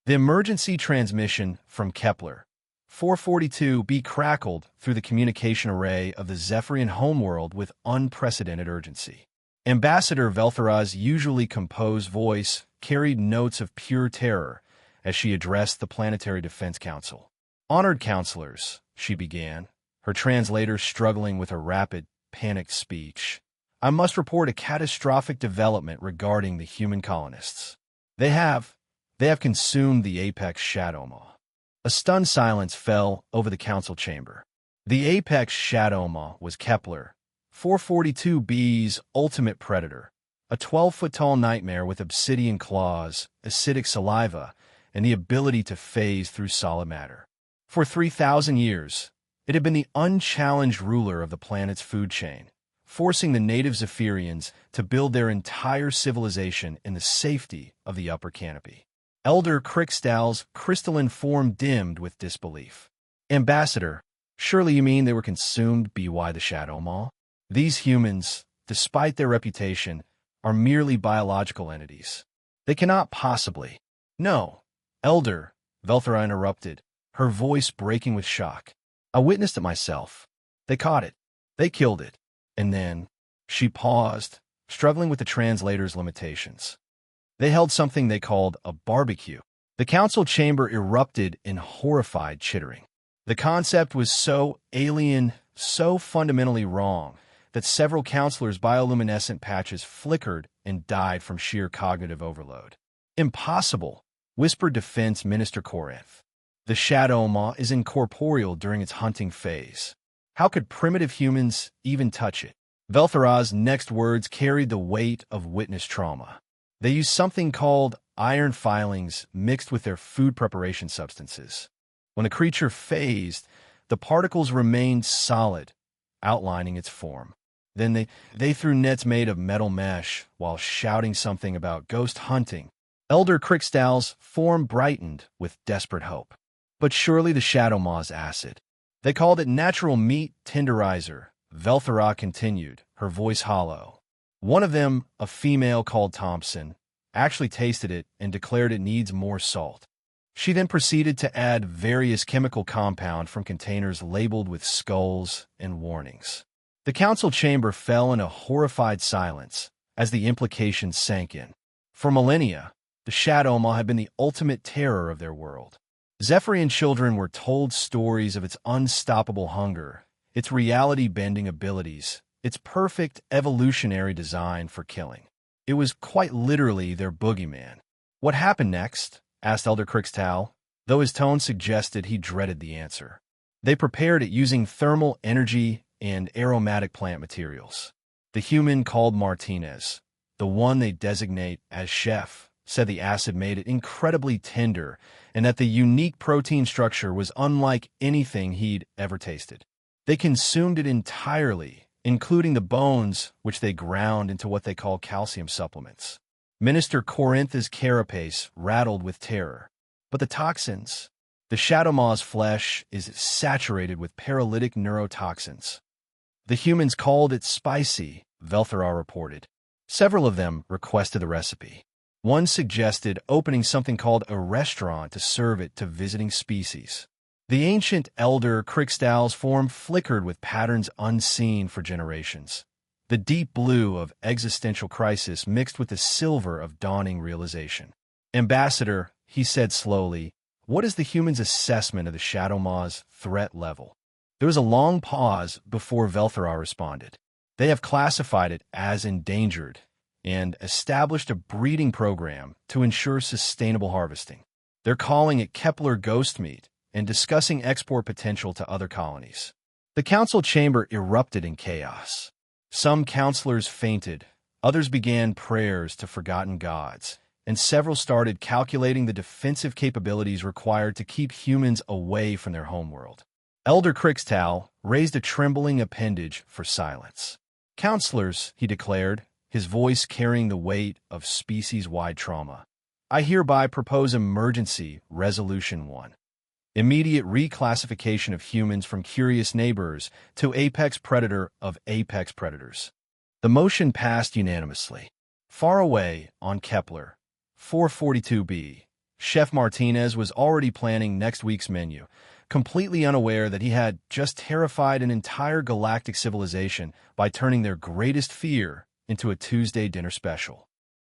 The emergency transmission from Kepler 442b crackled through the communication array of the Zephyrian homeworld with unprecedented urgency. Ambassador Velthara's usually composed voice carried notes of pure terror as she addressed the Planetary Defense Council. "Honored counselors," she began, her translator struggling with a rapid, panicked speech. "I must report a catastrophic development regarding the human colonists. They have consumed the Apex Shadow Maw." A stunned silence fell over the council chamber. The Apex Shadow Maw was Kepler 442b's ultimate predator, a 12-foot-tall nightmare with obsidian claws, acidic saliva, and the ability to phase through solid matter. For 3,000 years, it had been the unchallenged ruler of the planet's food chain, forcing the native Zephyrians to build their entire civilization in the safety of the upper canopy. Elder Crickstal's crystalline form dimmed with disbelief. "Ambassador, surely you mean they were consumed by the Shadow Maw? These humans, despite their reputation, are merely biological entities. They cannot possibly—" "No, Elder," Velthara interrupted, her voice breaking with shock. "I witnessed it myself. They caught it. They killed it. And then—" She paused, struggling with the translator's limitations. "They held something they called a barbecue." The council chamber erupted in horrified chittering. The concept was so alien, so fundamentally wrong, that several counselors' bioluminescent patches flickered and died from sheer cognitive overload. "Impossible," whispered Defense Minister Corinth. "The Shadow Maw is incorporeal during its hunting phase. How could primitive humans even touch it?" Velthara's next words carried the weight of witnessed trauma. "They used something called iron filings mixed with their food preparation substances. When the creature phased, the particles remained solid, outlining its form. Then they threw nets made of metal mesh while shouting something about ghost hunting." Elder Crickstal's form brightened with desperate hope. "But surely the Shadow Maw's acid. They called it natural meat tenderizer," Velthara continued, her voice hollow. "One of them, a female called Thompson, actually tasted it and declared it needs more salt. She then proceeded to add various chemical compound from containers labeled with skulls and warnings." The council chamber fell in a horrified silence as the implications sank in. For millennia, the Shadow Maw had been the ultimate terror of their world. Zephyrian children were told stories of its unstoppable hunger, its reality-bending abilities, its perfect evolutionary design for killing. It was quite literally their boogeyman. "What happened next?" asked Elder Crickstal, though his tone suggested he dreaded the answer. "They prepared it using thermal energy and aromatic plant materials. The human called Martinez, the one they designate as Chef, said the acid made it incredibly tender and that the unique protein structure was unlike anything he'd ever tasted. They consumed it entirely, including the bones, which they ground into what they call calcium supplements." Minister Corintha's carapace rattled with terror. "But the toxins—" "The Shadow Maw's flesh is saturated with paralytic neurotoxins. The humans called it spicy," Velthara reported. Several of them requested the recipe. One suggested opening something called a restaurant to serve it to visiting species. The ancient Elder Crickstal's form flickered with patterns unseen for generations. The deep blue of existential crisis mixed with the silver of dawning realization. "Ambassador," he said slowly, "what is the humans' assessment of the Shadow Maw's threat level?" There was a long pause before Velthara responded. "They have classified it as endangered and established a breeding program to ensure sustainable harvesting. They're calling it Kepler ghost meat and discussing export potential to other colonies." The council chamber erupted in chaos. Some counselors fainted, others began prayers to forgotten gods, and several started calculating the defensive capabilities required to keep humans away from their homeworld. Elder Crickstal raised a trembling appendage for silence. "Counselors," he declared, his voice carrying the weight of species-wide trauma, "I hereby propose Emergency Resolution 1. Immediate reclassification of humans from curious neighbors to apex predator of apex predators." The motion passed unanimously. Far away on Kepler 442b, Chef Martinez was already planning next week's menu, completely unaware that he had just terrified an entire galactic civilization by turning their greatest fear into a Tuesday dinner special.